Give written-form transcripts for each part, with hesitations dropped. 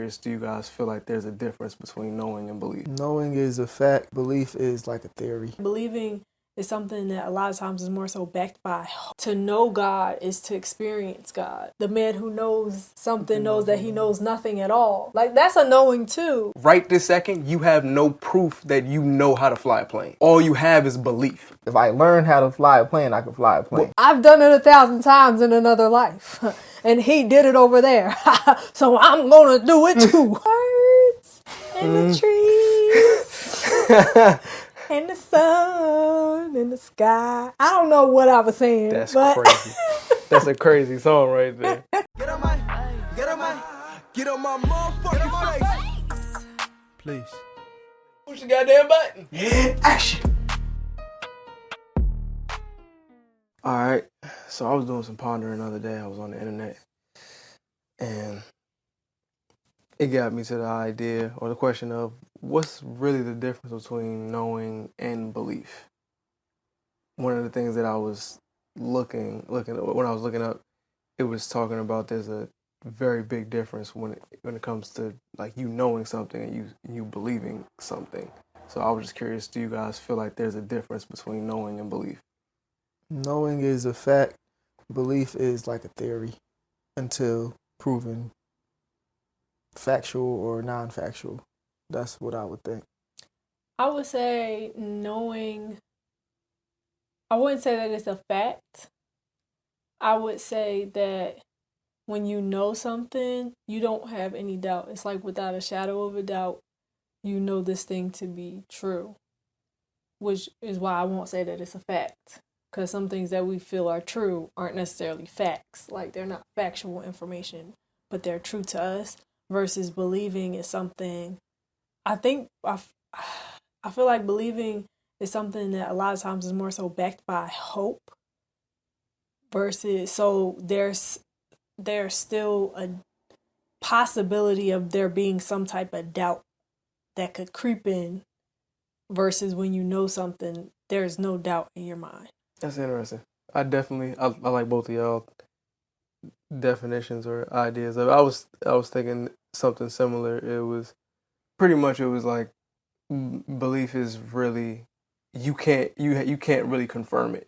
Do you guys feel like there's a difference between knowing and belief? Knowing is a fact. Belief is like a theory. Believing is something that a lot of times is more so backed by hope. To know God is to experience God. The man who knows something knows that he knows nothing at all. Like, that's a knowing too. Right this second, you have no proof that you know how to fly a plane. All you have is belief. If I learn how to fly a plane, I can fly a plane. I've done it 1,000 times in another life. And he did it over there. So I'm gonna do it too. Birds and the trees. And the sun and the sky. I don't know what I was saying. That's crazy. That's a crazy song right there. Get on my motherfucking face. Please. Push the goddamn button. Action. Alright, so I was doing some pondering the other day. I was on the internet. And it got me to the idea or the question of what's really the difference between knowing and belief. One of the things that I was looking when I was looking up, it was talking about there's a very big difference when it comes to like you knowing something and you believing something. So I was just curious, do you guys feel like there's a difference between knowing and belief? Knowing is a fact. Belief is like a theory until proven factual or non-factual. That's what I would think. I would say knowing, I wouldn't say that it's a fact. I would say that when you know something, you don't have any doubt. It's like without a shadow of a doubt, you know this thing to be true, which is why I won't say that it's a fact. Because some things that we feel are true aren't necessarily facts. Like, they're not factual information, but they're true to us. Versus believing is something, I feel like believing is something that a lot of times is more so backed by hope. Versus, so there's still a possibility of there being some type of doubt that could creep in. Versus when you know something, there's no doubt in your mind. That's interesting. I like both of y'all definitions or ideas of it. I was thinking something similar. It was like belief is really you can't really confirm it.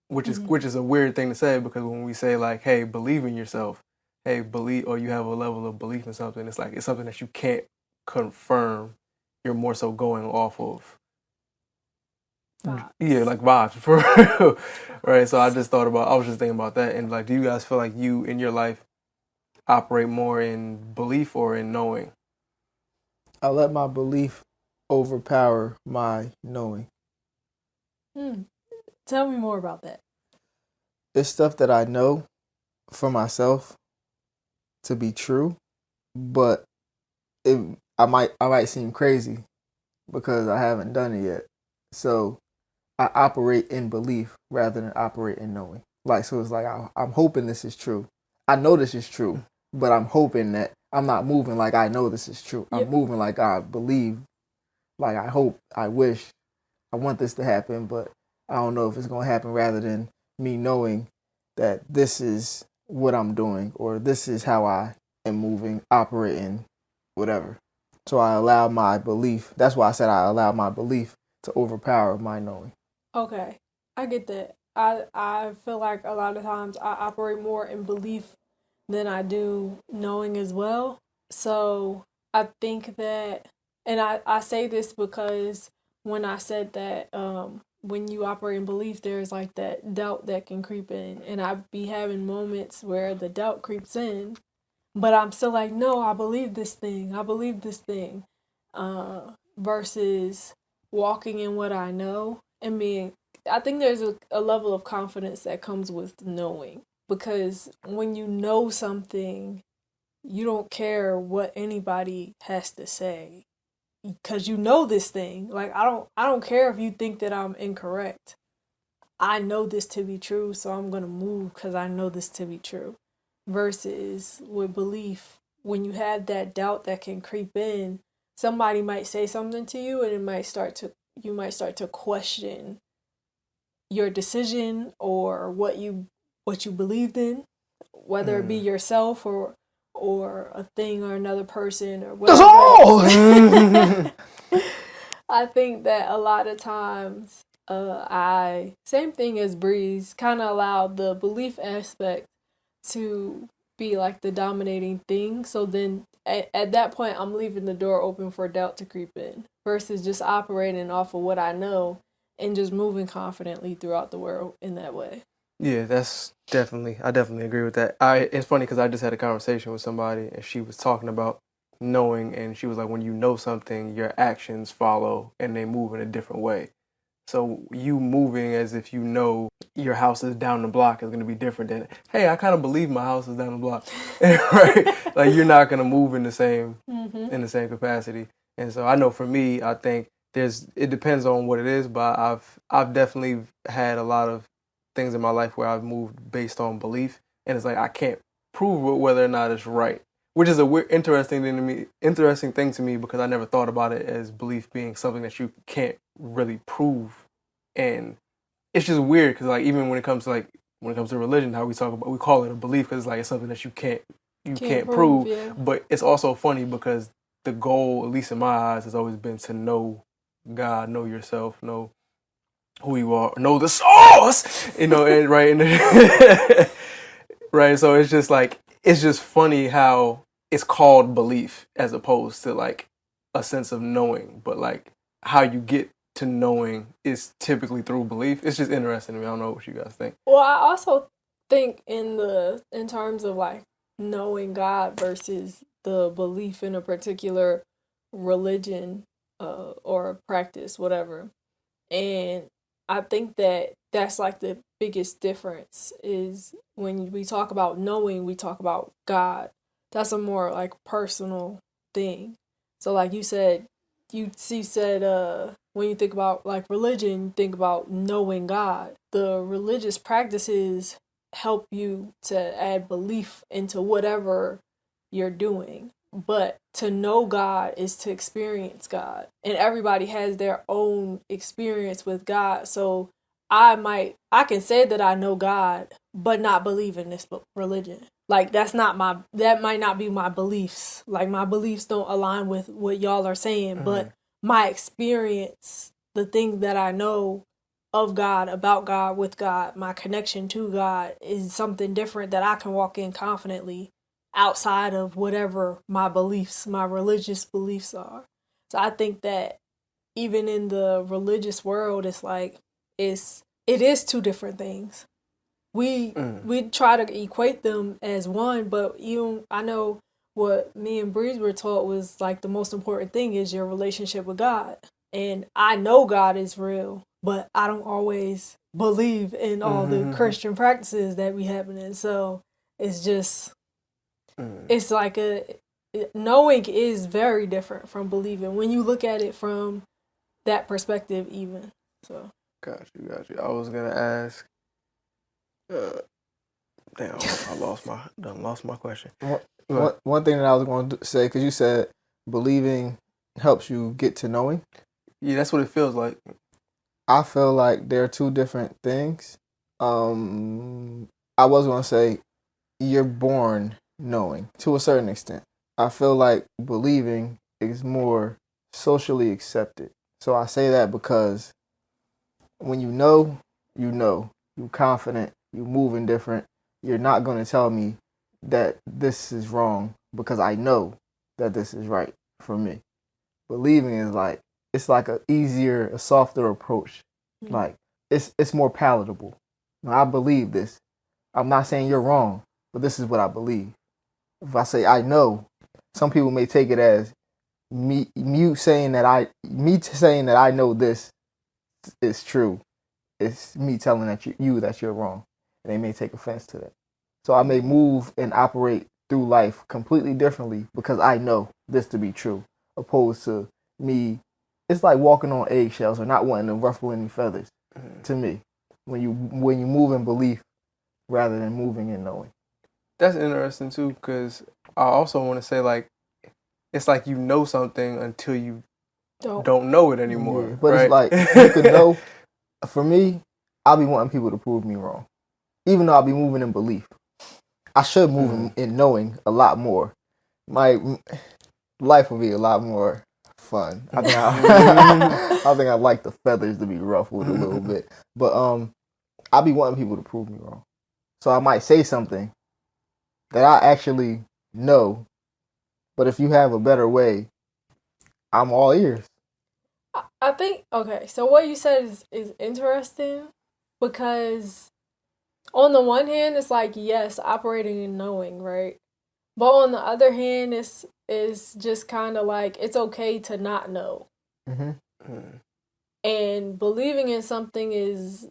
Which is a weird thing to say, because when we say like, hey, believe in yourself, hey, believe, or you have a level of belief in something, it's like it's something that you can't confirm. You're more so going off of vibes. Yeah, like vibes for real. Right. So I was just thinking about that. And like, do you guys feel like you in your life operate more in belief or in knowing? I let my belief overpower my knowing. Tell me more about that. It's stuff that I know for myself to be true, but I might seem crazy because I haven't done it yet. So I operate in belief rather than operate in knowing. Like, so it's like I'm hoping this is true. I know this is true, but I'm hoping that I'm not moving like I know this is true. I'm moving like I believe, like I hope, I wish, I want this to happen, but I don't know if it's going to happen, rather than me knowing that this is what I'm doing or this is how I am moving, operating, whatever. So I allow my belief. That's why I said I allow my belief to overpower my knowing. Okay, I get that. I feel like a lot of times I operate more in belief than I do knowing as well. So I think that, and I say this because when I said that when you operate in belief, there's like that doubt that can creep in. And I be having moments where the doubt creeps in, but I'm still like, no, I believe this thing. I believe this thing. Versus walking in what I know and being, I think there's a level of confidence that comes with knowing, because when you know something, you don't care what anybody has to say, because you know this thing. Like, I don't care if you think that I'm incorrect. I know this to be true, so I'm going to move because I know this to be true. Versus with belief, when you have that doubt that can creep in, somebody might say something to you and you might start to question your decision or what you believed in, whether it be yourself or or a thing or another person or That's whatever. all. I think that a lot of times I, same thing as Breeze, kind of allowed the belief aspect to be like the dominating thing. So then at that point, I'm leaving the door open for doubt to creep in versus just operating off of what I know and just moving confidently throughout the world in that way. Yeah, I definitely agree with that. It's funny because I just had a conversation with somebody and she was talking about knowing, and she was like, when you know something, your actions follow and they move in a different way. So you moving as if you know your house is down the block is going to be different than, hey, I kind of believe my house is down the block, right? Like you're not going to move in the same capacity. And so I know for me, I think it depends on what it is, but I've definitely had a lot of things in my life where I've moved based on belief, and it's like I can't prove whether or not it's right, which is a weird, interesting thing to me because I never thought about it as belief being something that you can't really prove, and it's just weird because like even when it comes to religion, how we call it a belief because it's like it's something that you can't prove, yeah. but it's also funny because the goal, at least in my eyes, has always been to know God, know yourself, know who you are, know the source, and right, and right. So it's just funny how it's called belief as opposed to like a sense of knowing, but like how you get to knowing is typically through belief. It's just interesting to me. I don't know what you guys think. Well, I also think in terms of like knowing God versus the belief in a particular religion or practice, whatever. And I think that that's like the biggest difference is when we talk about knowing, we talk about God. That's a more like personal thing. So like you said, you said when you think about like religion, you think about knowing God. The religious practices help you to add belief into whatever you're doing. But to know God is to experience God. And everybody has their own experience with God. So I can say that I know God, but not believe in this religion. Like that might not be my beliefs. Like my beliefs don't align with what y'all are saying, but my experience, the thing that I know of God, about God, with God, my connection to God is something different that I can walk in confidently outside of whatever my beliefs, my religious beliefs are. So I think that even in the religious world, it's like it is two different things. We try to equate them as one, but even I know what me and Breeze were taught was like the most important thing is your relationship with God. And I know God is real, but I don't always believe in all the Christian practices that we have in. So it's just it's like knowing is very different from believing when you look at it from that perspective even. So Got you. I was gonna ask. Damn, I lost my question. One thing that I was going to say, because you said believing helps you get to knowing. Yeah, that's what it feels like. I feel like they're two different things. I was going to say you're born knowing to a certain extent. I feel like believing is more socially accepted. So I say that because when you know, you're confident, you're moving different. You're not going to tell me that this is wrong because I know that this is right for me. Believing is like, it's like a softer approach. Mm-hmm. Like it's more palatable. I believe this. I'm not saying you're wrong, but this is what I believe. If I say I know, some people may take it as me saying that I know this is true. It's me telling that that you're wrong, and they may take offense to that. So I may move and operate through life completely differently because I know this to be true, opposed to me. It's like walking on eggshells or not wanting to ruffle any feathers. To me, when you move in belief rather than moving in knowing. That's interesting too, because I also want to say like it's like you know something until you don't know it anymore. Yeah, but right? It's like you could know. For me, I'll be wanting people to prove me wrong, even though I'll be moving in belief. I should move in knowing a lot more. My life would be a lot more fun. I think I think I like the feathers to be ruffled a little bit. But I be wanting people to prove me wrong. So I might say something that I actually know, but if you have a better way, I'm all ears. I think, okay, so what you said is interesting because on the one hand, it's like, yes, operating and knowing, right? But on the other hand, it's just kind of like, it's okay to not know. And believing in something is...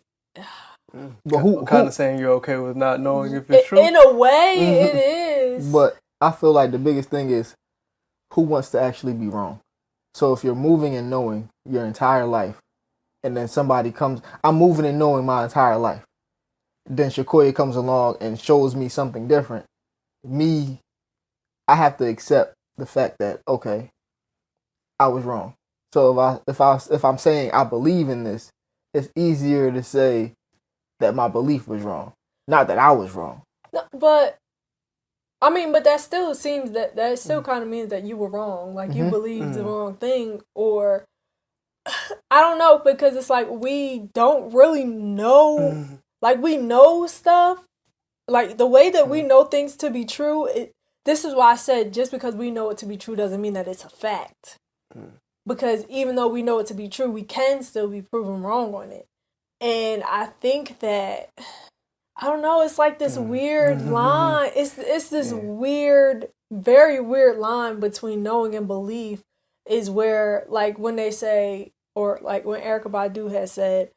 But who kind of saying you're okay with not knowing if it's true? In a way, it is. But I feel like the biggest thing is who wants to actually be wrong. So if you're moving and knowing your entire life, and then somebody comes, I'm moving and knowing my entire life. Then Shakoya comes along and shows me something different. I have to accept the fact that, okay, I was wrong. So if I'm saying I believe in this, it's easier to say that my belief was wrong, not that I was wrong. No, but I mean, but that still seems that still kind of means that you were wrong. Like you believed the wrong thing, or I don't know, because it's like we don't really know. Like we know stuff, like the way that we know things to be true. This is why I said just because we know it to be true doesn't mean that it's a fact. Because even though we know it to be true, we can still be proven wrong on it. And I think that, I don't know, it's like this weird line. It's this weird, very weird line between knowing and belief, is where, like, when they say, or like when Erykah Badu has said,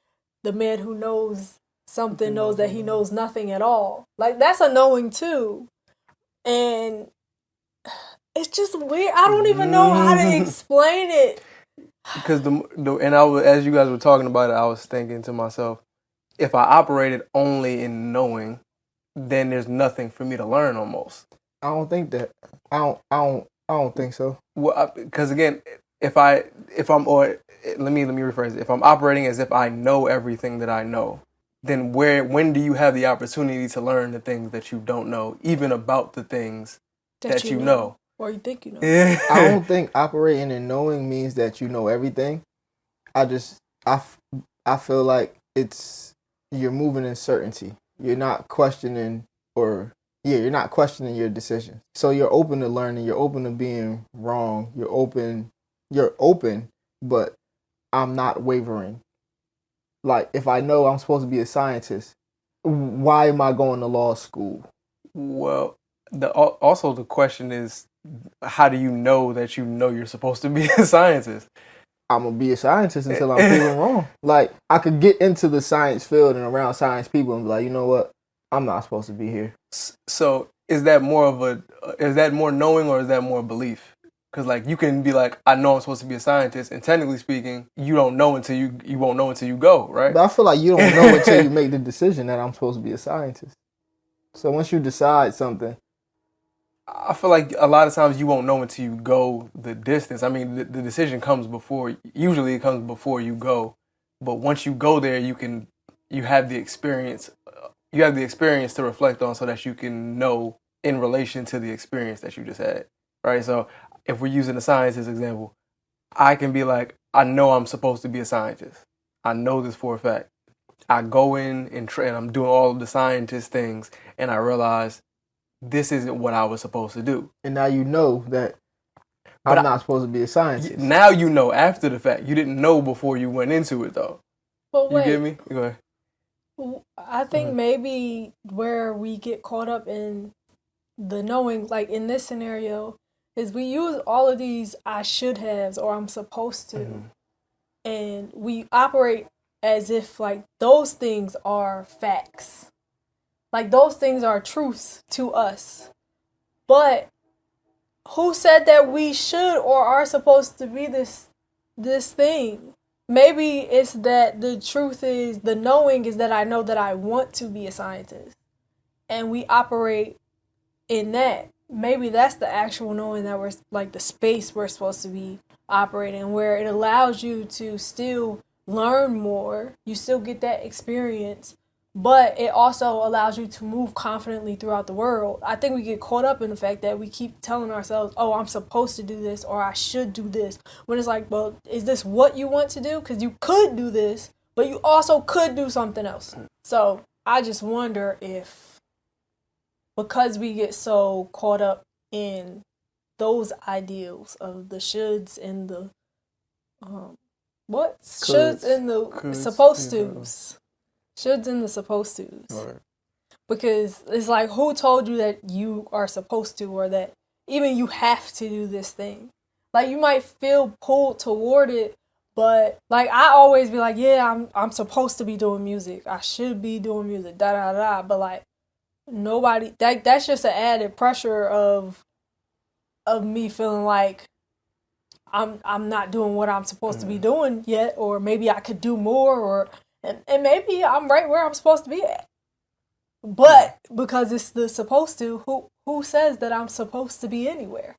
the man who knows something knows that he knows nothing at all. Like, that's a knowing too. And it's just weird. I don't even know how to explain it. Because and I was, as you guys were talking about it, I was thinking to myself, if I operated only in knowing, then there's nothing for me to learn almost. I don't think that. I don't think so. Well, because again, let me rephrase it. If I'm operating as if I know everything that I know, then when do you have the opportunity to learn the things that you don't know, even about the things that you know? Or you think you know. I don't think operating and knowing means that you know everything. I feel like you're moving in certainty. You're not questioning you're not questioning your decision. So you're open to learning, you're open to being wrong, you're open, but I'm not wavering. Like if I know I'm supposed to be a scientist, why am I going to law school? Well, also the question is, how do you know that you know you're supposed to be a scientist? I'm going to be a scientist until I'm proven wrong. Like, I could get into the science field and around science people and be like, you know what? I'm not supposed to be here. So is that more knowing or is that more belief? Because like you can be like, I know I'm supposed to be a scientist, and technically speaking, you don't know until you won't know until you go, right? But I feel like you don't know until you make the decision that I'm supposed to be a scientist. So once you decide something, I feel like a lot of times you won't know until you go the distance. I mean, the decision comes usually it comes before you go. But once you go there, you have the experience. You have the experience to reflect on so that you can know in relation to the experience that you just had, right? So if we're using the science as example, I can be like, I know I'm supposed to be a scientist. I know this for a fact. I go in and I'm doing all of the scientist things, and I realize this isn't what I was supposed to do. And now you know that I'm not supposed to be a scientist. Now you know after the fact. You didn't know before you went into it, though. But wait, you get me? Go ahead. I think maybe where we get caught up in the knowing, like in this scenario, is we use all of these I should haves or I'm supposed to. And we operate as if like those things are facts. Like those things are truths to us. But who said that we should or are supposed to be this thing? Maybe it's that the truth is, the knowing is that I know that I want to be a scientist. And we operate in that. Maybe that's the actual knowing, that we're like the space we're supposed to be operating, where it allows you to still learn more. You still get that experience, but it also allows you to move confidently throughout the world. I think we get caught up in the fact that we keep telling ourselves, oh, I'm supposed to do this or I should do this. When it's like, well, is this what you want to do? Because you could do this, but you also could do something else. So I just wonder if, because we get so caught up in those ideals of the shoulds and the shoulds and the supposed tos. Shoulds and the supposed tos. Right. Because it's like, who told you that you are supposed to, or that even you have to do this thing? Like, you might feel pulled toward it, but like, I always be like, yeah, I'm supposed to be doing music. I should be doing music, da da da. But like, nobody, that's just an added pressure of me feeling like I'm not doing what I'm supposed to be doing yet, or maybe I could do more, and maybe I'm right where I'm supposed to be at. But because it's the supposed to, who says that I'm supposed to be anywhere?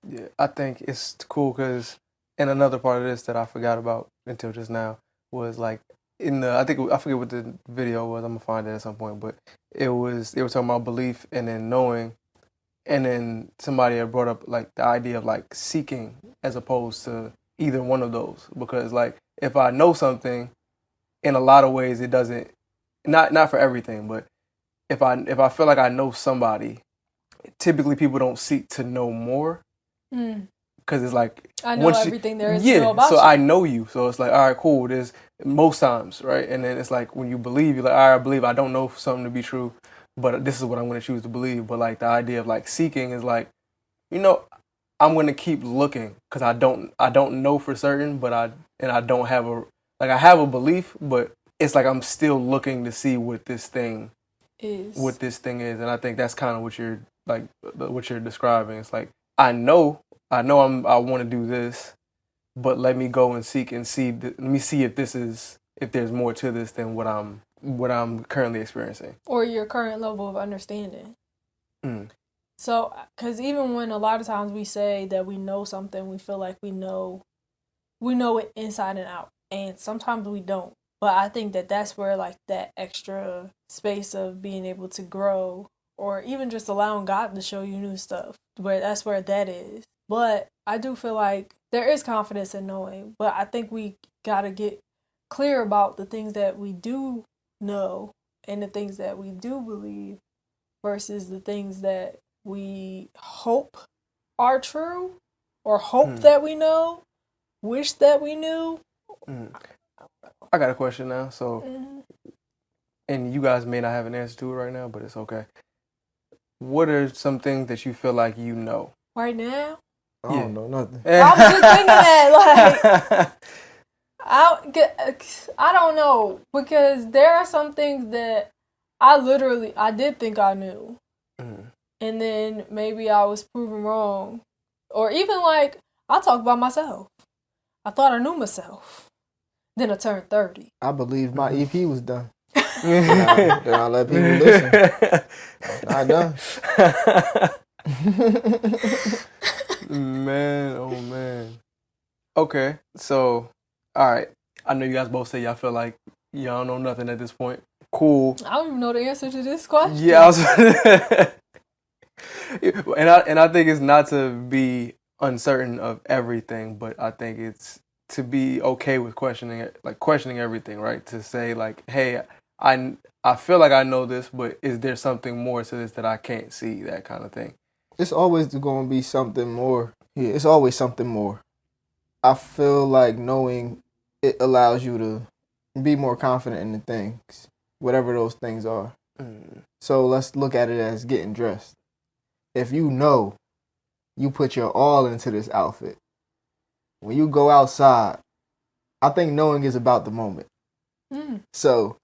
Yeah, I think it's cool because, and another part of this that I forgot about until just now was like I forget what the video was. I'm gonna find it at some point, but they were talking about belief and then knowing, and then somebody had brought up like the idea of like seeking as opposed to either one of those, because like if I know something, in a lot of ways it doesn't, not for everything, but if I feel like I know somebody, typically people don't seek to know more. Because it's like, I know everything there is to know about so you. I know you. So it's like, all right, cool. There's most times, right? And then it's like, when you believe, you're like, all right, I believe. I don't know something to be true, but this is what I'm going to choose to believe. But like the idea of like seeking is like, I'm going to keep looking because I don't know for certain, but I don't have I have a belief, but it's like I'm still looking to see what this thing is. And I think that's kind of what you're describing. It's like, I know I want to do this, but let me go and seek and see. Let me see if there's more to this than what I'm currently experiencing, or your current level of understanding. So, because even when a lot of times we say that we know something, we feel like we know it inside and out, and sometimes we don't. But I think that that's where like that extra space of being able to grow, or even just allowing God to show you new stuff, that's where that is. But I do feel like there is confidence in knowing, but I think we gotta get clear about the things that we do know and the things that we do believe versus the things that we hope are true, or hope that we know, wish that we knew. I got a question now. So, and you guys may not have an answer to it right now, but it's okay. What are some things that you feel like you know? Right now? I don't know nothing. I was just thinking that, like, I don't know, because there are some things that I did think I knew. And then maybe I was proven wrong. Or even like, I'll talk about myself. I thought I knew myself. Then I turned 30. I believe my EP was done. Then I let people listen. Not done. Man, oh man. Okay, so, all right. I know you guys both say y'all feel like y'all don't know nothing at this point. Cool. I don't even know the answer to this question. Yeah, and I think it's not to be uncertain of everything, but I think it's to be okay with questioning everything, right? To say like, hey, I feel like I know this, but is there something more to this that I can't see? That kind of thing. It's always going to be something more. Yeah, it's always something more. I feel like knowing it allows you to be more confident in the things, whatever those things are. So let's look at it as getting dressed. If you know you put your all into this outfit, when you go outside, I think knowing is about the moment. So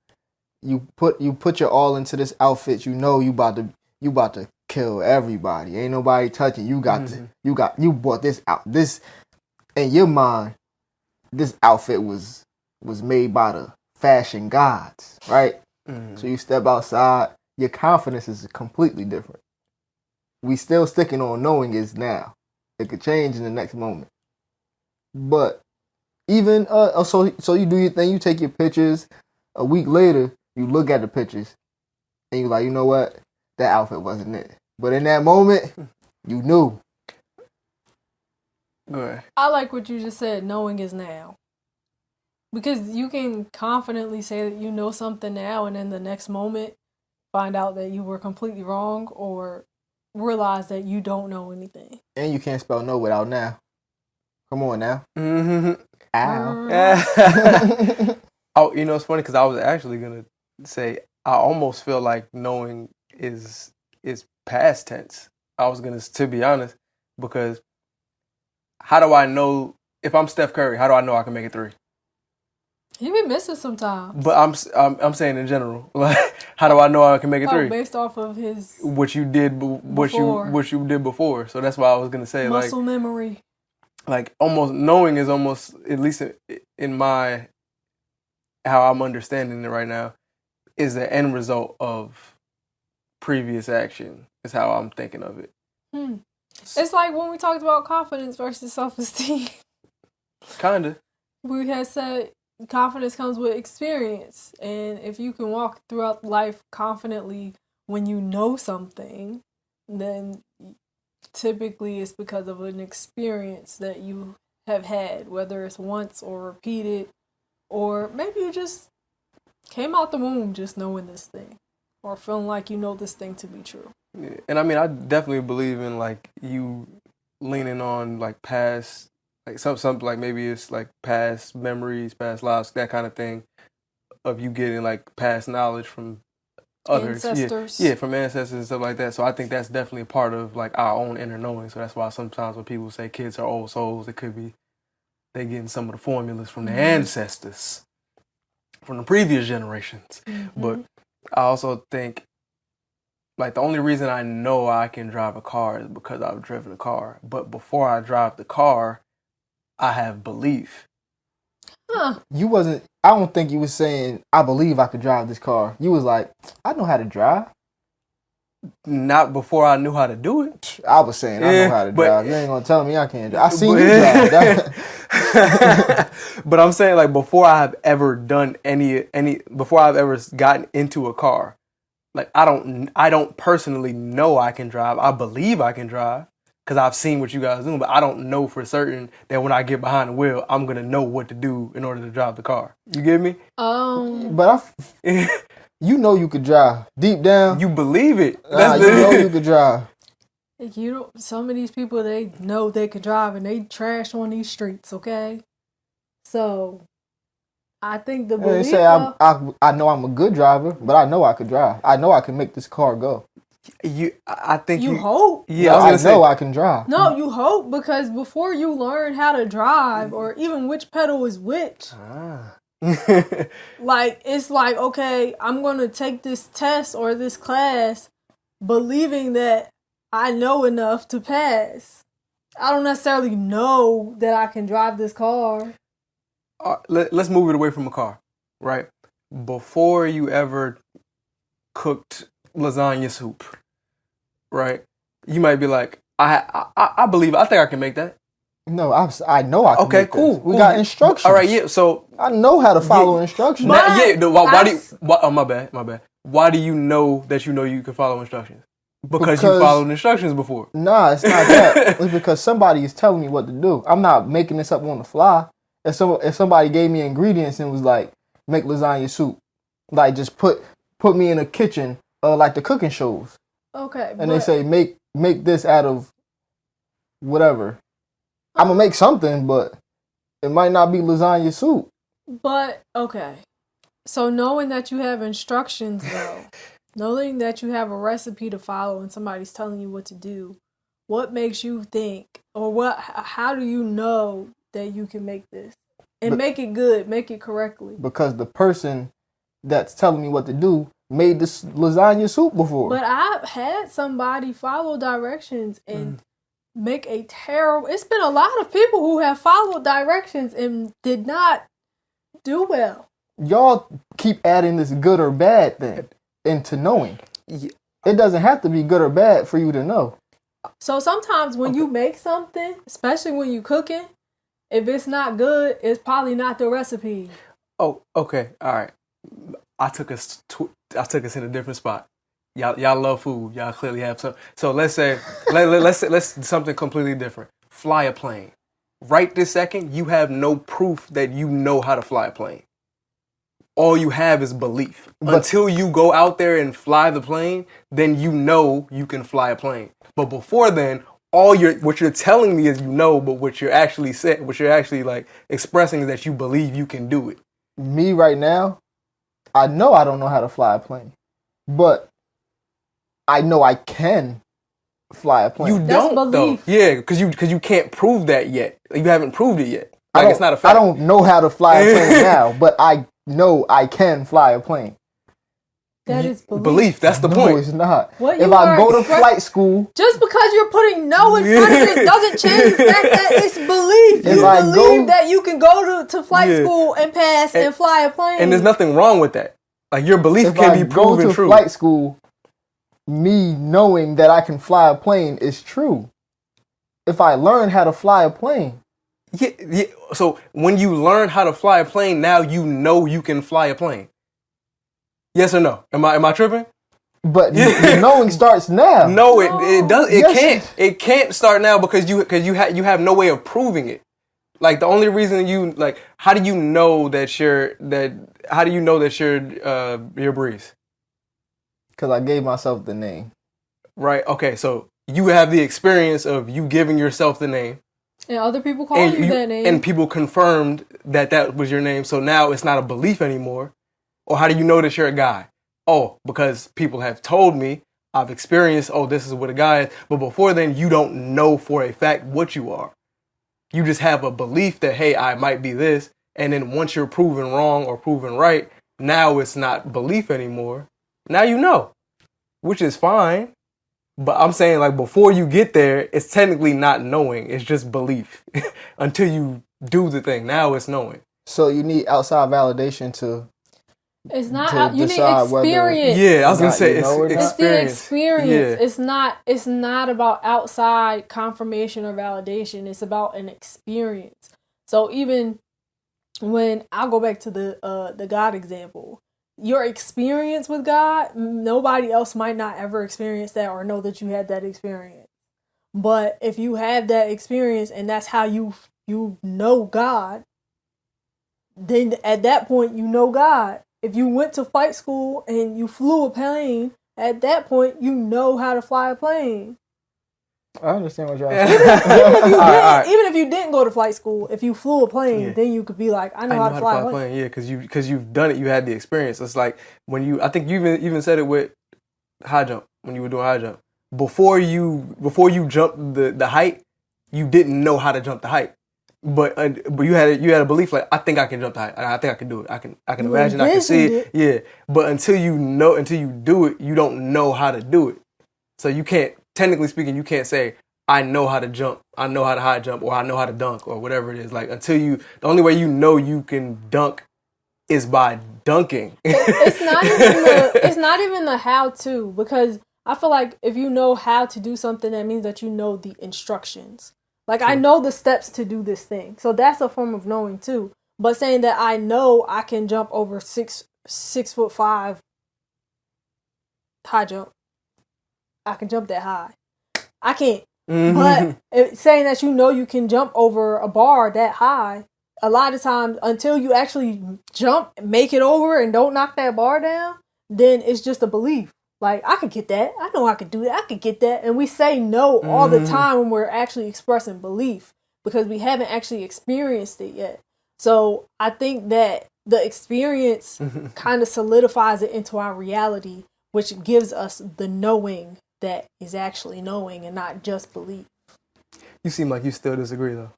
you put your all into this outfit. You know you about to kill everybody. Ain't nobody touching you. You bought this out. This in your mind, this outfit was made by the fashion gods, right? So you step outside, your confidence is completely different. We still sticking on knowing is now. It could change in the next moment. But even so you do your thing, you take your pictures. A week later, You look at the pictures, and you're like, you know what? That outfit wasn't it. But in that moment, you knew. Go ahead. I like what you just said, knowing is now. Because you can confidently say that you know something now, and then the next moment find out that you were completely wrong, or realize that you don't know anything. And you can't spell no without now. Come on now. Mm-hmm. Ow. Oh, you know, it's funny because I was actually gonna say I almost feel like knowing is past tense. I was gonna, to be honest, because how do I know if I'm Steph Curry? How do I know I can make a three? He been missing sometimes. But I'm saying in general, like, how do I know I can make a three? Based off of his what you did before. So that's why I was gonna say muscle memory. Like almost knowing is almost, at least in my how I'm understanding it right now, is the end result of previous action. Is how I'm thinking of it. It's like when we talked about confidence versus self-esteem. Kinda. We had said confidence comes with experience, and if you can walk throughout life confidently when you know something, then typically it's because of an experience that you have had, whether it's once or repeated, or maybe you just came out the womb just knowing this thing, or feeling like you know this thing to be true. Yeah. And I mean, I definitely believe in like you leaning on like past, like something like maybe it's like past memories, past lives, that kind of thing, of you getting like past knowledge from others, ancestors. Yeah, from ancestors and stuff like that. So I think that's definitely a part of like our own inner knowing. So that's why sometimes when people say kids are old souls, it could be they getting some of the formulas from their ancestors, from the previous generations. But I also think like the only reason I know I can drive a car is because I've driven a car. But before I drive the car, I have belief. You wasn't, I don't think you was saying, I believe I could drive this car. You was like, I know how to drive. Not before I knew how to do it. I was saying, I know how to drive. You ain't going to tell me I can't drive. I seen you drive. But I'm saying like before I have ever done before I've ever gotten into a car, like I don't personally know I can drive. I believe I can drive because I've seen what you guys do, but I don't know for certain that when I get behind the wheel, I'm going to know what to do in order to drive the car. You get me? But you know you could drive. Deep down. You believe it. You know you could drive. Some of these people, they know they could drive and they trash on these streets, okay? So, I think the belief... They say I know I'm a good driver, but I know I could drive. I know I can make this car go. I think you hope. Yeah, I know I can drive. No, you hope, because before you learn how to drive or even which pedal is which, like it's like, okay, I'm going to take this test or this class believing that I know enough to pass. I don't necessarily know that I can drive this car. Let's move it away from a car, right? Before you ever cooked lasagna soup, right? You might be like, I believe, I think I can make that. No, I know I can make cool. this. We got instructions. All right, yeah. So I know how to follow instructions. My bad. Why do you know that you can follow instructions? Because you followed instructions before. Nah, it's not that. It's because somebody is telling me what to do. I'm not making this up on the fly. If somebody gave me ingredients and was like, make lasagna soup, like just put me in a kitchen, like the cooking shows. Okay. And they say make this out of whatever. I'm gonna make something, but it might not be lasagna soup. But okay. So knowing that you have instructions though, knowing that you have a recipe to follow and somebody's telling you what to do, what makes you think, or how do you know that you can make this and make it good, make it correctly? Because the person that's telling me what to do made this lasagna soup before. But I've had somebody follow directions and make a terrible... It's been a lot of people who have followed directions and did not do well. Y'all keep adding this good or bad thing into knowing. Yeah. It doesn't have to be good or bad for you to know. So sometimes when you make something, especially when you cooking, if it's not good, it's probably not the recipe. Oh, okay. All right. I took us in a different spot. Y'all love food. Y'all clearly have some. So let's say let's something completely different. Fly a plane. Right this second, you have no proof that you know how to fly a plane. All you have is belief. Until you go out there and fly the plane, then you know you can fly a plane. But before then, what you're telling me is you know, but what you're actually like expressing is that you believe you can do it. Me right now, I know I don't know how to fly a plane, but I know I can fly a plane. You That's don't belief. though. Yeah, because you can't prove that yet. You haven't proved it yet. Like it's not a fact. I don't know how to fly a plane now, but I know I can fly a plane. That is belief. Belief. That's the point. No, it's not. What If you I are go to flight school, just because you're putting no in front of it doesn't change the fact that it's belief. If You I believe that you can go to flight school and pass and fly a plane. And there's nothing wrong with that. Like your belief if can I be proven go to true. flight school, me knowing that I can fly a plane is true. If I learn how to fly a plane. Yeah. So when you learn how to fly a plane, now you know you can fly a plane. Yes or no? Am I tripping? But the knowing starts now. No, it does. It Yes. can't. It can't start now because you have no way of proving it. Like the only reason how do you know that you're Breeze? Because I gave myself the name. Right. Okay. So you have the experience of you giving yourself the name. And other people call you that name. And people confirmed that was your name. So now it's not a belief anymore. Or how do you know that you're a guy? Oh, because people have told me, I've experienced, this is what a guy is. But before then, you don't know for a fact what you are. You just have a belief that, hey, I might be this. And then once you're proven wrong or proven right, now it's not belief anymore. Now you know, which is fine. But I'm saying, like, before you get there, it's technically not knowing. It's just belief until you do the thing. Now it's knowing. So you need outside validation to. It's not. You need experience. Yeah, I was gonna say it's the experience. Yeah. It's not about outside confirmation or validation. It's about an experience. So even when I'll go back to the God example, your experience with God, nobody else might not ever experience that or know that you had that experience. But if you have that experience and that's how you know God, then at that point you know God. If you went to flight school and you flew a plane, at that point you know how to fly a plane. I understand what you're saying. Even if you didn't go to flight school, if you flew a plane, then you could be like, I know how to fly a plane. Yeah, because you've done it, you had the experience. It's like I think you even said it with high jump, when you were doing high jump. Before you jumped the height, you didn't know how to jump the height. But you had a belief like, I think I can jump the height. I think I can do it. I can imagine, I can see it. Yeah. But until you do it, you don't know how to do it. So you can't, technically speaking, you can't say, I know how to jump, I know how to high jump, or I know how to dunk, or whatever it is. Like the only way you know you can dunk is by dunking. It's not even the how to, because I feel like if you know how to do something, that means that you know the instructions. Like, I know the steps to do this thing. So that's a form of knowing too. But saying that I know I can jump over 6'5" high jump. I can jump that high. I can't. Mm-hmm. But saying that you know you can jump over a bar that high, a lot of times until you actually jump, make it over and don't knock that bar down, then it's just a belief. Like, I could get that. I know I could do that. I could get that. And we say no all the time when we're actually expressing belief because we haven't actually experienced it yet. So I think that the experience kind of solidifies it into our reality, which gives us the knowing that is actually knowing and not just belief. You seem like you still disagree, though.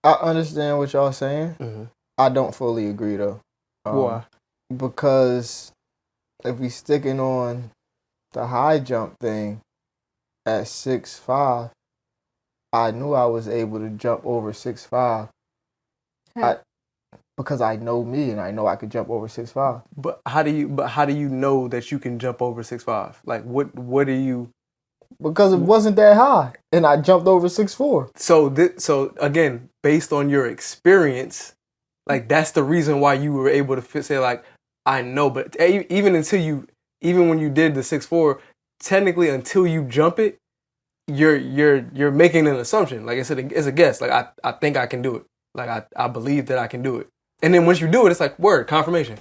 I understand what y'all saying. Mm-hmm. I don't fully agree, though. Why? Because if we sticking on the high jump thing at 6'5", I knew I was able to jump over 6'5". Because I know me and I know I could jump over 6'5". But how do you know that you can jump over 6'5"? Like what do you? Because it wasn't that high and I jumped over 6'4". So again, based on your experience, like that's the reason why you were able to say like, I know, but even when you did the 6'4", technically until you jump it, you're making an assumption. Like I said, it's a guess. Like I think I can do it. Like I believe that I can do it. And then once you do it, it's like word confirmation.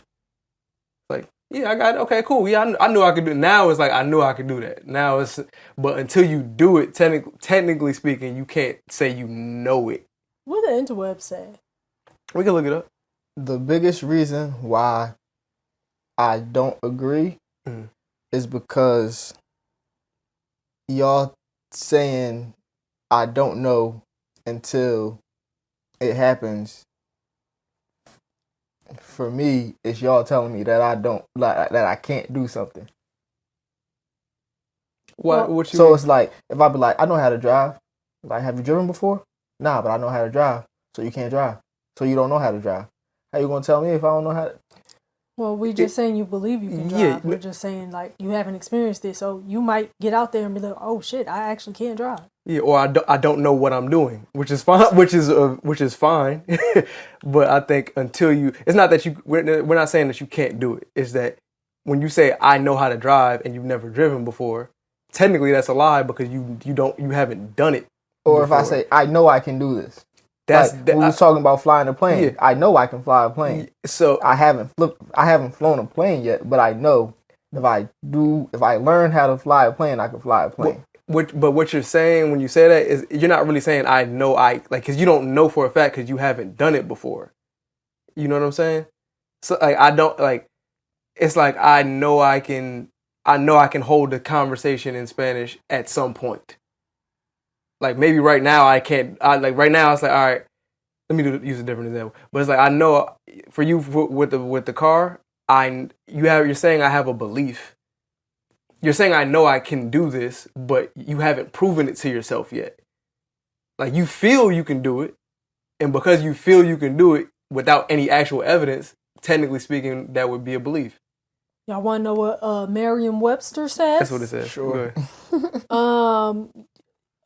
Like, yeah, I got it. Okay, cool. Yeah, I knew I could do it. Now it's like I knew I could do that. Now it's, but until you do it, technically speaking, you can't say you know it. What the interweb say? We can look it up. The biggest reason why I don't agree is because y'all saying I don't know until it happens. For me, it's y'all telling me that I don't, that I can't do something. What you so mean? It's like, if I be like, I know how to drive. Like, have you driven before? Nah, but I know how to drive. So you can't drive. So you don't know how to drive. How you gonna tell me if I don't know how to? Well, we just saying you believe you can drive. Yeah. We're just saying like you haven't experienced it, so you might get out there and be like, "Oh shit, I actually can't drive." Yeah, or I don't know what I'm doing, which is fine, which is fine. But I think until you, it's not that we're not saying that you can't do it. It's that when you say I know how to drive and you've never driven before, technically that's a lie because you haven't done it. Or before. if I say I know I can do this. That's like, we was talking about flying a plane. Yeah. I know I can fly a plane. So I haven't flown a plane yet, but I know if I learn how to fly a plane, I can fly a plane. But what you're saying when you say that is you're not really saying I know because you don't know for a fact because you haven't done it before. You know what I'm saying? So like I don't like. It's like I know I can hold the conversation in Spanish at some point. Like maybe right now I can't. Right now it's like, all right, let me use a different example. But it's like I know for you with the car, you're saying I have a belief. You're saying I know I can do this, but you haven't proven it to yourself yet. Like you feel you can do it, and because you feel you can do it without any actual evidence, technically speaking, that would be a belief. Y'all want to know what Merriam-Webster says? That's what it says. Sure.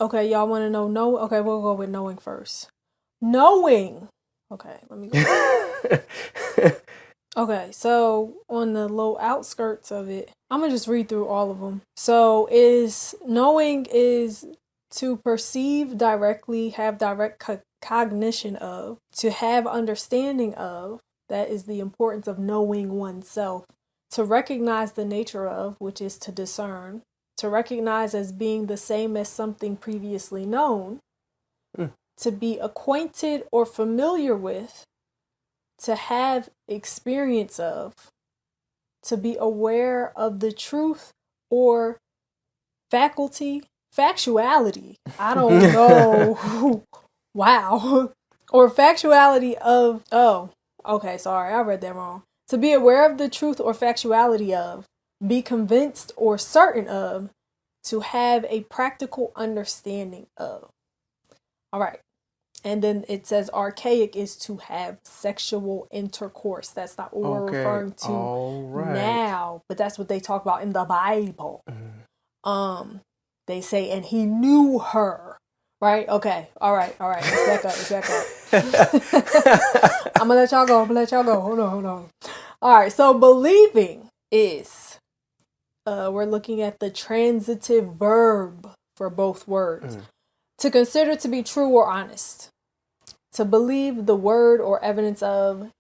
Okay, y'all want to know no? Okay, we'll go with knowing first. Knowing. Okay, let me go. Okay, so on the low outskirts of it, I'm going to just read through all of them. So knowing is to perceive directly, have direct cognition of, to have understanding of. That is the importance of knowing oneself. To recognize the nature of, which is to discern. To recognize as being the same as something previously known. To be acquainted or familiar with. To have experience of. To be aware of the truth or factuality. I don't know. Wow. Or factuality of, okay, sorry, I read that wrong. To be aware of the truth or factuality of, be convinced or certain of, to have a practical understanding of. All right. And then it says archaic is to have sexual intercourse. That's not what we're referring to now, but that's what they talk about in the Bible. They say, and he knew her. Right? Okay. All right. Let's back up. I'm gonna let y'all go. Hold on. All right. So believing is, we're looking at the transitive verb for both words. To consider to be true or honest. To believe the word or evidence of.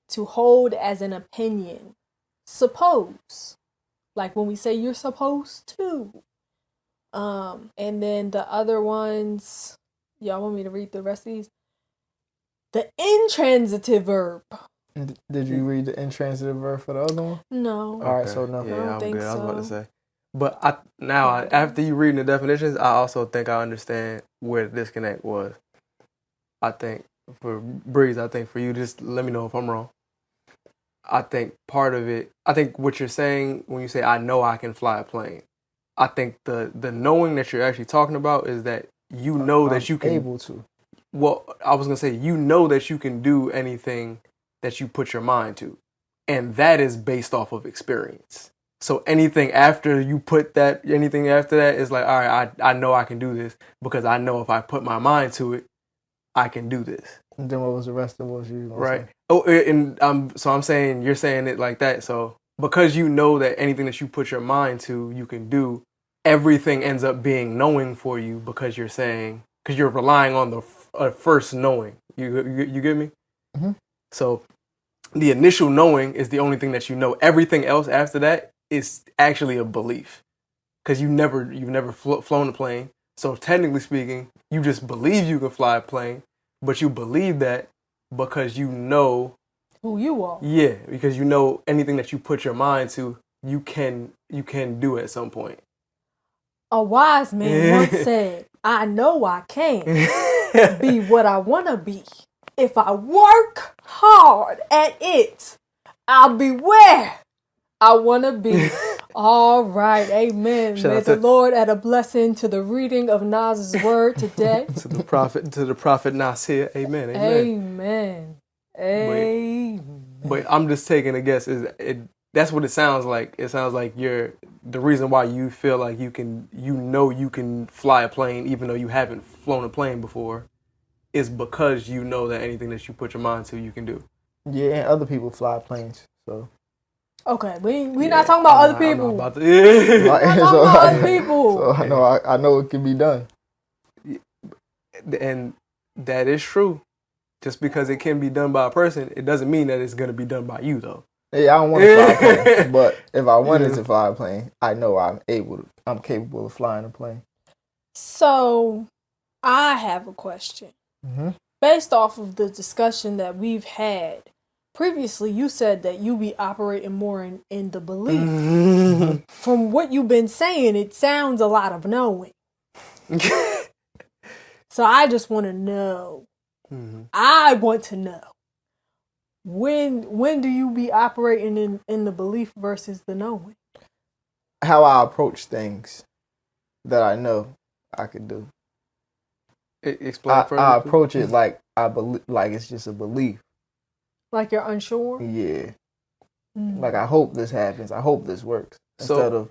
To hold as an opinion. Suppose. Like when we say you're supposed to. And then the other ones, y'all want me to read the rest of these? The intransitive verb. Did you read the intransitive verb for the other one? No. All right, so no. I don't think good. so. I was about to say. But after you reading the definitions, I also think I understand where the disconnect was. I think for Breeze, I think for you, just let me know if I'm wrong. I think part of it, I think what you're saying when you say, I know I can fly a plane, I think the knowing that you're actually talking about is that you know that you can. Able to. Well, I was going to say, you know that you can do anything that you put your mind to. And that is based off of experience. So anything after that is like, all right, I know I can do this because I know if I put my mind to it, I can do this. And then what was the rest of what you Right. Oh, and so I'm saying you're saying it like that. So because you know that anything that you put your mind to, you can do, everything ends up being knowing for you because you're relying on the first knowing. You get me? Mm-hmm. So the initial knowing is the only thing that you know. Everything else after that is actually a belief because you've never flown a plane. So technically speaking, you just believe you can fly a plane, but you believe that because you know who you are. Yeah, because you know anything that you put your mind to, you can do at some point. A wise man once said, I know I can be what I want to be. If I work hard at it, I'll be where I want to be. All right, amen. May the Lord add a blessing to the reading of Nas's word today. to the prophet Nas here, amen, amen. Amen. But I'm just taking a guess. That's what it sounds like. It sounds like the reason why you feel like you can fly a plane even though you haven't flown a plane before is because you know that anything that you put your mind to, you can do. Yeah, and other people fly planes, so. Okay, we not talking about other people. We're not talking about other people. So I know it can be done. And that is true. Just because it can be done by a person, it doesn't mean that it's going to be done by you, though. Yeah, I don't want to fly a plane, but if I wanted to fly a plane, I know I'm capable of flying a plane. So, I have a question. Mm-hmm. Based off of the discussion that we've had, previously you said that you be operating more in the belief. Mm-hmm. From what you've been saying, it sounds a lot of knowing. So I just want to know. Mm-hmm. I want to know. When do you be operating in the belief versus the knowing? How I approach things that I know I could do. Explain further. I approach it like I believe, like it's just a belief. Like you're unsure? Yeah. Mm. Like I hope this happens. I hope this works. Instead of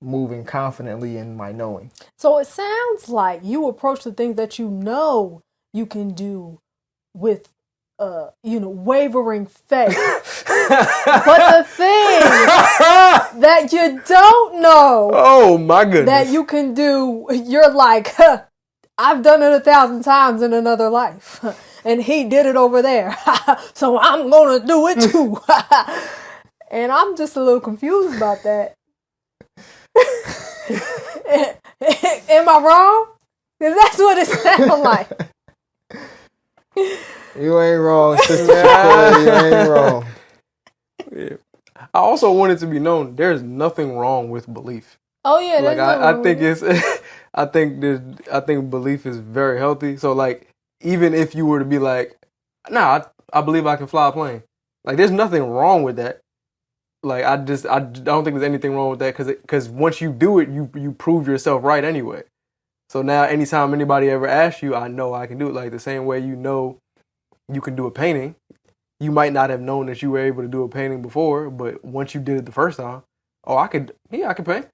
moving confidently in my knowing. So it sounds like you approach the things that you know you can do with wavering faith. But the thing that you don't know, oh my goodness, that you can do, you're like, I've done it 1,000 times in another life, and he did it over there, so I'm gonna do it too. And I'm just a little confused about that. Am I wrong? Because that's what it sounds like. You ain't wrong, sister. You ain't wrong. Yeah. I also want it to be known there's nothing wrong with belief. Oh yeah, like I think it's I think belief is very healthy. So like even if you were to be like, nah, I believe I can fly a plane. Like there's nothing wrong with that. Like I don't think there's anything wrong with that because once you do it, you prove yourself right anyway. So now anytime anybody ever asks you, I know I can do it. Like the same way you know you can do a painting. You might not have known that you were able to do a painting before, but once you did it the first time, I can paint.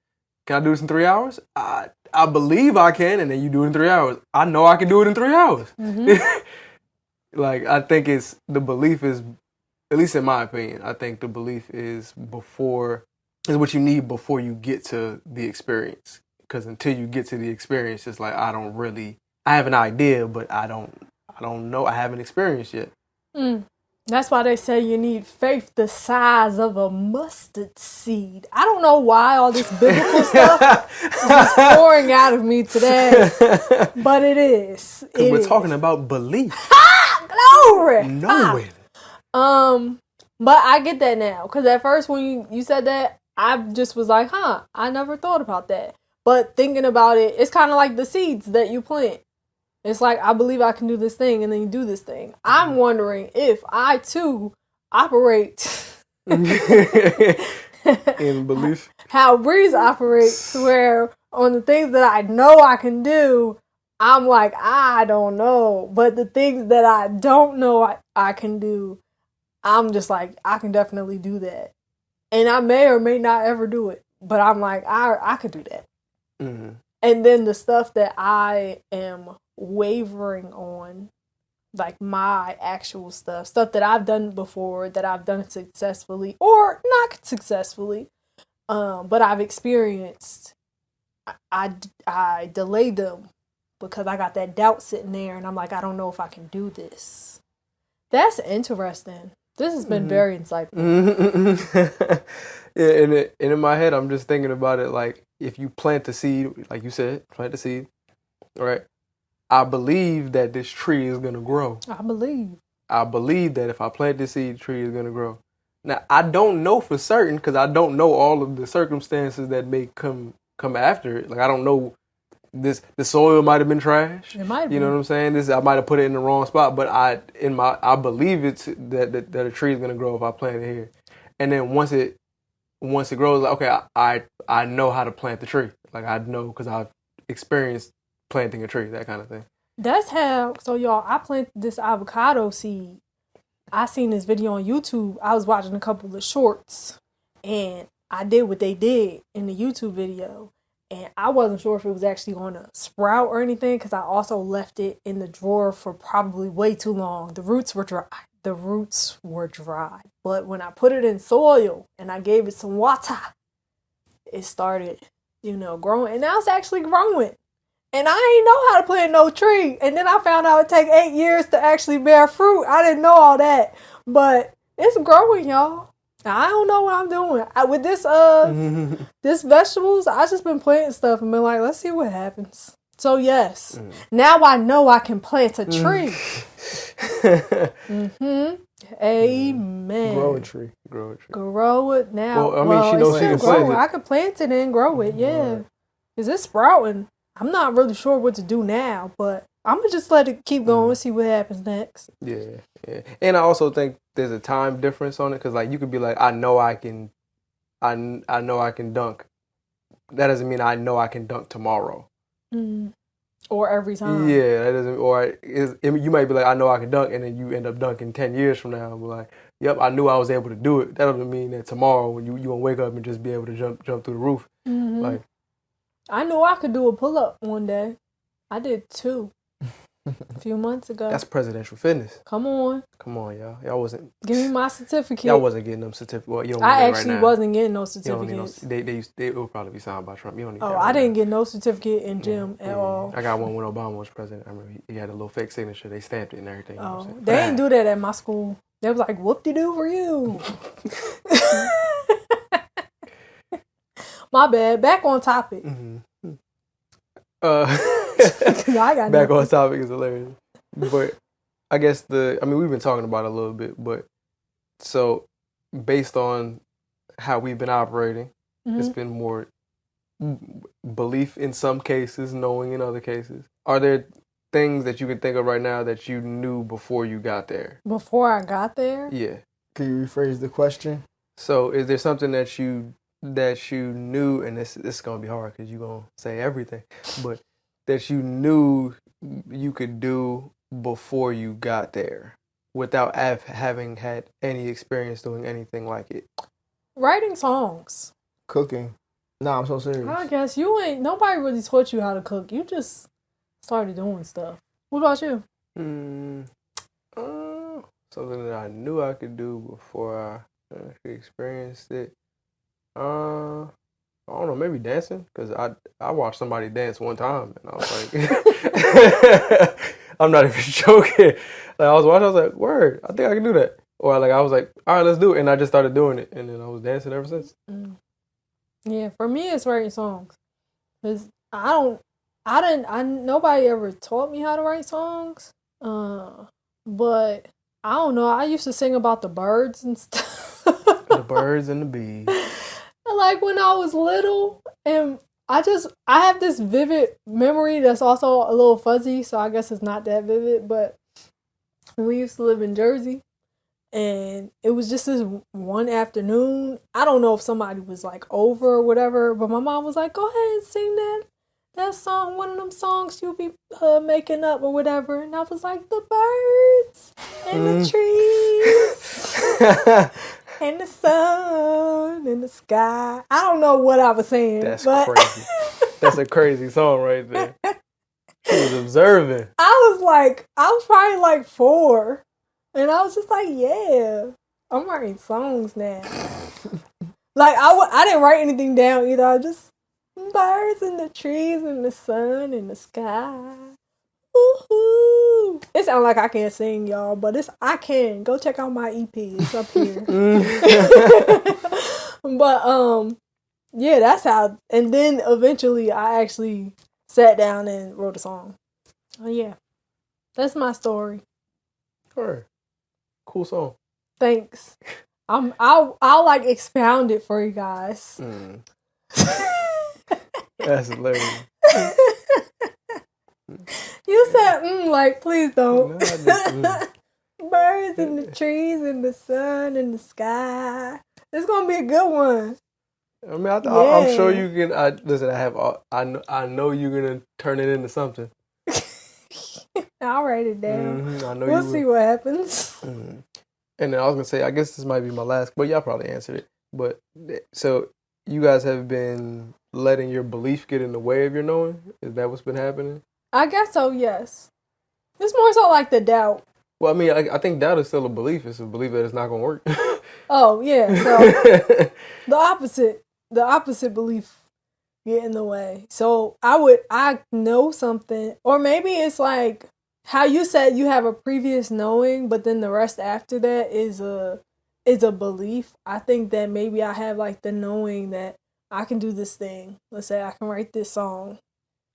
Can I do this in 3 hours? I believe I can, and then you do it in 3 hours. I know I can do it in 3 hours. Mm-hmm. Like I think the belief is, at least in my opinion, I think the belief is what you need before you get to the experience. Because until you get to the experience, it's like I have an idea, but I don't know. I haven't experienced yet. Mm. That's why they say you need faith the size of a mustard seed. I don't know why all this biblical stuff is just pouring out of me today, but it is. We're talking about belief. Glory! Knowing. But I get that now. Because at first when you said that, I just was like, I never thought about that. But thinking about it, it's kind of like the seeds that you plant. It's like, I believe I can do this thing, and then you do this thing. I'm wondering if I, too, operate in belief. How Breeze operates, where on the things that I know I can do, I'm like, I don't know. But the things that I don't know I can do, I'm just like, I can definitely do that. And I may or may not ever do it. But I'm like, I could do that. Mm-hmm. And then the stuff that I am wavering on like my actual stuff that I've done before, that I've done successfully or not successfully, but I've experienced. I delay them because I got that doubt sitting there, and I'm like, I don't know if I can do this. That's interesting. This has been very insightful. Yeah, and in my head, I'm just thinking about it like, if you plant the seed, like you said, plant the seed, right? I believe that this tree is going to grow. I believe that if I plant this seed, the tree is going to grow. Now, I don't know for certain, because I don't know all of the circumstances that may come after it. Like, I don't know, the soil might have been trash. It might have You know what I'm saying? I might have put it in the wrong spot, but I believe it's that a tree is going to grow if I plant it here. And then once it grows, like, okay, I know how to plant the tree. Like, I know because I've experienced planting a tree, that kind of thing. That's how, so y'all, I planted this avocado seed. I seen this video on YouTube. I was watching a couple of shorts, and I did what they did in the YouTube video. And I wasn't sure if it was actually going to sprout or anything, because I also left it in the drawer for probably way too long. The roots were dry. But when I put it in soil and I gave it some water, it started, growing. And now it's actually growing. And I ain't know how to plant no tree. And then I found out it take 8 years to actually bear fruit. I didn't know all that. But it's growing, y'all. I don't know what I'm doing. With this this vegetables, I just been planting stuff and been like, let's see what happens. So yes, now I know I can plant a tree. Amen. Grow a tree. Grow it now. Well, I mean, she knows she can plant it. I can plant it and grow it, yeah. Is it sprouting? I'm not really sure what to do now, but I'm going to just let it keep going and see what happens next. Yeah. And I also think there's a time difference on it, because like you could be like, I know I can dunk. That doesn't mean I know I can dunk tomorrow. Or every time. Yeah, that doesn't. Or you might be like, I know I can dunk, and then you end up dunking 10 years from now. And be like, yep, I knew I was able to do it. That doesn't mean that tomorrow when you gonna wake up and just be able to jump through the roof. Like, I knew I could do a pull-up one day. I did 2 a few months ago. That's presidential fitness. Come on, y'all. Y'all wasn't. Give me my certificate. Y'all wasn't getting them certificates. Well, you don't. I need actually right now. wasn't getting no certificates. They will probably be signed by Trump. You don't need. Oh, that right I didn't now. get no certificate in gym at all. I got one when Obama was president. I remember he had a little fake signature. They stamped it and everything. You know what I'm saying? They didn't do that at my school. They was like, whoop-de-doo for you. My bad. Back on topic. Back on topic is hilarious. But I guess we've been talking about it a little bit, but so based on how we've been operating, it's been more belief in some cases, knowing in other cases. Are there things that you can think of right now that you knew before you got there? Before I got there? Yeah. Can you rephrase the question? So is there something that you knew, and this is going to be hard because you're going to say everything, but that you knew you could do before you got there without having had any experience doing anything like it? Writing songs. Cooking. No, I'm so serious. I guess nobody really taught you how to cook. You just started doing stuff. What about you? Something that I knew I could do before I actually experienced it. I don't know, maybe dancing, because I watched somebody dance one time and I was like, I'm not even joking. Like, I was watching, I was like, word, I think I can do that. Or like I was like, all right, let's do it, and I just started doing it, and then I was dancing ever since. Yeah, for me it's writing songs, cause nobody ever taught me how to write songs. But I don't know. I used to sing about the birds and stuff. The birds and the bees. Like when I was little, and I have this vivid memory that's also a little fuzzy, so I guess it's not that vivid, but we used to live in Jersey, and it was just this one afternoon. I don't know if somebody was like over or whatever, but my mom was like, go ahead and sing that song, one of them songs you'll be making up or whatever. And I was like, the birds and the trees and the sun and the sky. I don't know what I was saying. That's crazy. That's a crazy song right there. She was observing. I was probably like 4. And I was just like, yeah, I'm writing songs now. Like, I didn't write anything down either. I just, birds and the trees and the sun and the sky. Woo-hoo. It sounds like I can't sing, y'all, but I can. Go check out my EP. It's up here. But, yeah, that's how. And then eventually I actually sat down and wrote a song. Oh, yeah. That's my story. All right. Cool song. Thanks. I'll like expound it for you guys. That's hilarious. You said, like, please don't. No, Birds and the trees and the sun and the sky. It's gonna be a good one. I mean, I'm sure you can. Listen, I know you're gonna turn it into something. I'll write it down. Mm-hmm, I know We'll see what happens. Mm-hmm. And then I was gonna say, I guess this might be my last, but y'all probably answered it. But so you guys have been letting your belief get in the way of your knowing? Is that what's been happening? I guess so. Yes. It's more so like the doubt. Well, I mean, I think doubt is still a belief. It's a belief that it's not gonna work. Oh yeah. So the opposite belief get in the way. So I know something, or maybe it's like how you said you have a previous knowing, but then the rest after that is a belief. I think that maybe I have like the knowing that I can do this thing. Let's say I can write this song,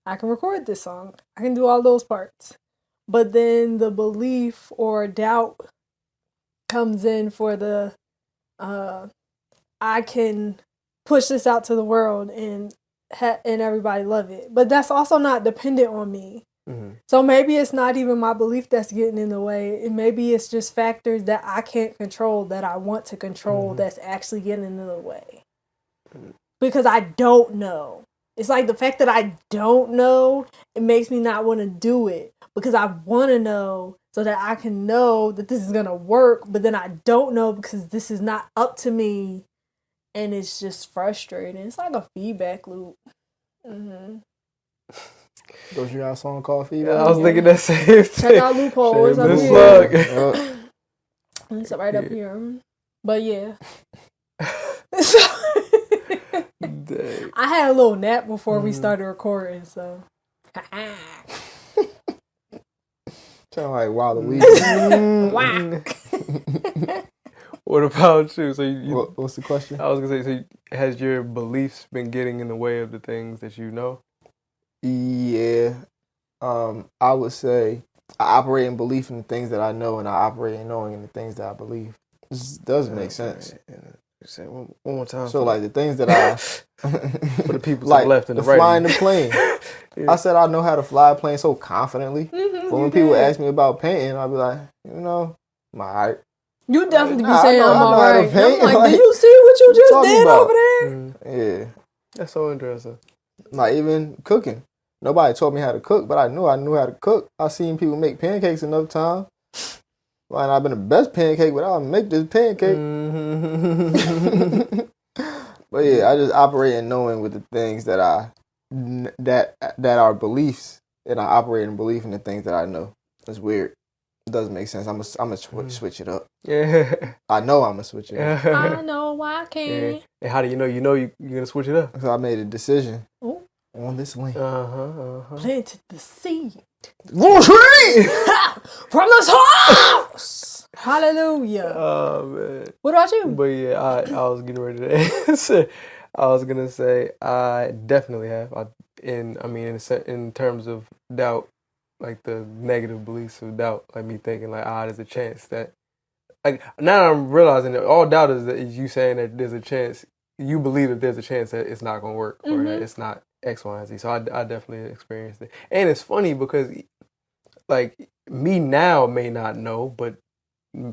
I can record this song, I can do all those parts. But then the belief or doubt comes in for the I can push this out to the world and everybody love it. But that's also not dependent on me. Mm-hmm. So maybe it's not even my belief that's getting in the way. Maybe it's just factors that I can't control that I want to control that's actually getting in the way. Because I don't know. It's like the fact that I don't know, it makes me not want to do it. Because I want to know so that I can know that this is going to work. But then I don't know because this is not up to me. And it's just frustrating. It's like a feedback loop. Mm-hmm. Don't you got a song called Feedback? Yeah, I was thinking that same thing. Check out Loophole. It's up here. It's right up here. But yeah. I had a little nap before we started recording, so. Sound like Wild Weed. What about you? So what's the question? I was gonna say, so has your beliefs been getting in the way of the things that you know? Yeah. I would say I operate in belief in the things that I know, and I operate in knowing in the things that I believe. This does make sense. Say one more time. So like the things that I for the people like to the left and the right. Flying the plane. Yeah. I said I know how to fly a plane so confidently. But when people ask me about painting, I'll be like, I'm alright. You definitely be saying I'm alright. I'm like, do you see what you just did about? Over there? Yeah. That's so interesting. Like even cooking. Nobody taught me how to cook, but I knew how to cook. I seen people make pancakes enough time. Might not have been the best pancake, but I'll make this pancake. But yeah, I just operate in knowing with the things that that are beliefs, and I operate in belief in the things that I know. It's weird. It doesn't make sense. I'm gonna switch it up. Yeah. I know I'm gonna switch it up. I know I can. Yeah. And how do you know? You know you're gonna switch it up. So I made a decision. Ooh. On this lane. Planted the seed. From this house. Hallelujah. Oh man. What about you? But yeah, I was getting ready to answer. I was gonna say I definitely have. In terms of doubt, like the negative beliefs of doubt, like me thinking like there's a chance that, like now I'm realizing that all doubt is you saying that there's a chance, you believe that there's a chance that it's not gonna work or that it's not X, Y, and Z. So I definitely experienced it. And it's funny because like me now may not know, but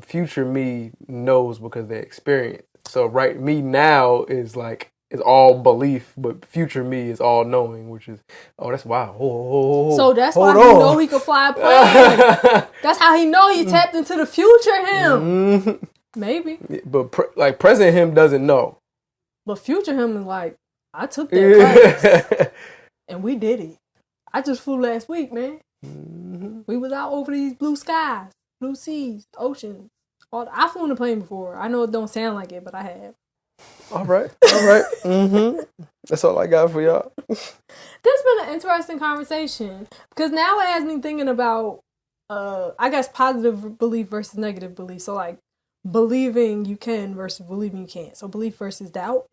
future me knows because they experience. So me now is like, it's all belief, but future me is all knowing, which is, that's wild. So that's why he know he could fly a plane. That's how he know he tapped into the future him. Maybe. But present him doesn't know. But future him is like, I took that class and we did it. I just flew last week, man. Mm-hmm. We was out over these blue skies, blue seas, oceans. I flew in a plane before. I know it don't sound like it, but I have. All right. Mm-hmm. That's all I got for y'all. This has been an interesting conversation because now it has me thinking about, I guess, positive belief versus negative belief. So like believing you can versus believing you can't. So belief versus doubt,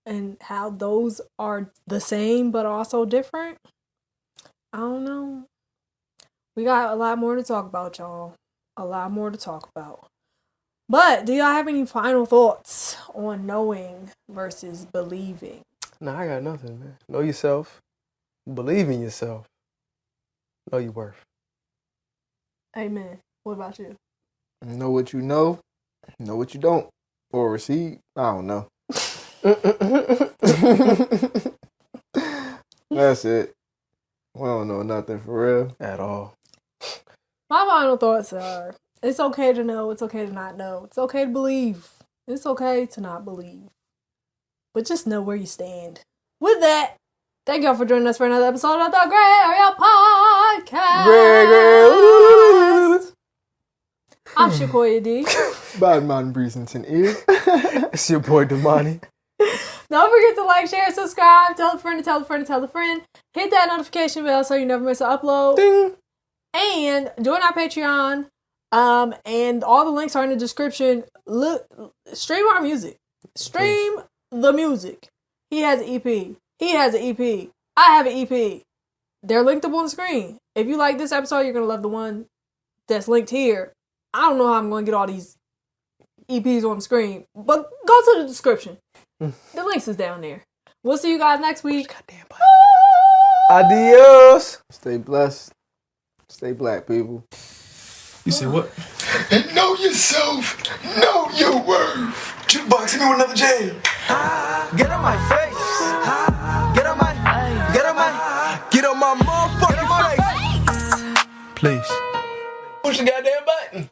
and how those are the same but also different. I don't know. We got a lot more to talk about, y'all. A lot more to talk about. But do y'all have any final thoughts on knowing versus believing? Nah, I got nothing, man. Know yourself. Believe in yourself. Know your worth. Amen. What about you? Know what you know what you don't. Or receive. I don't know. That's it. We don't know nothing for real. At all. My final thoughts are, it's okay to know, it's okay to not know. It's okay to believe. It's okay to not believe. But just know where you stand. With that, thank y'all for joining us for another episode of the Grae podcast. Grae. I'm Shakoya D. Badman Breezington here. It's your boy Damani. Don't forget to like, share, subscribe, tell a friend to tell a friend to tell a friend. Hit that notification bell so you never miss an upload. Ding. And join our Patreon. And all the links are in the description. Look, stream our music. Stream the music. He has an EP. He has an EP. I have an EP. They're linked up on the screen. If you like this episode, you're gonna love the one that's linked here. I don't know how I'm gonna get all these EPs on the screen, but go to the description. The links is down there. We'll see you guys next week. Goddamn button. Adios. Stay blessed. Stay black, people. You say what? Know yourself. Know your worth. Jukebox, hit me with another jam. Get on my face. Get on my motherfucking face. Please. Push the goddamn button.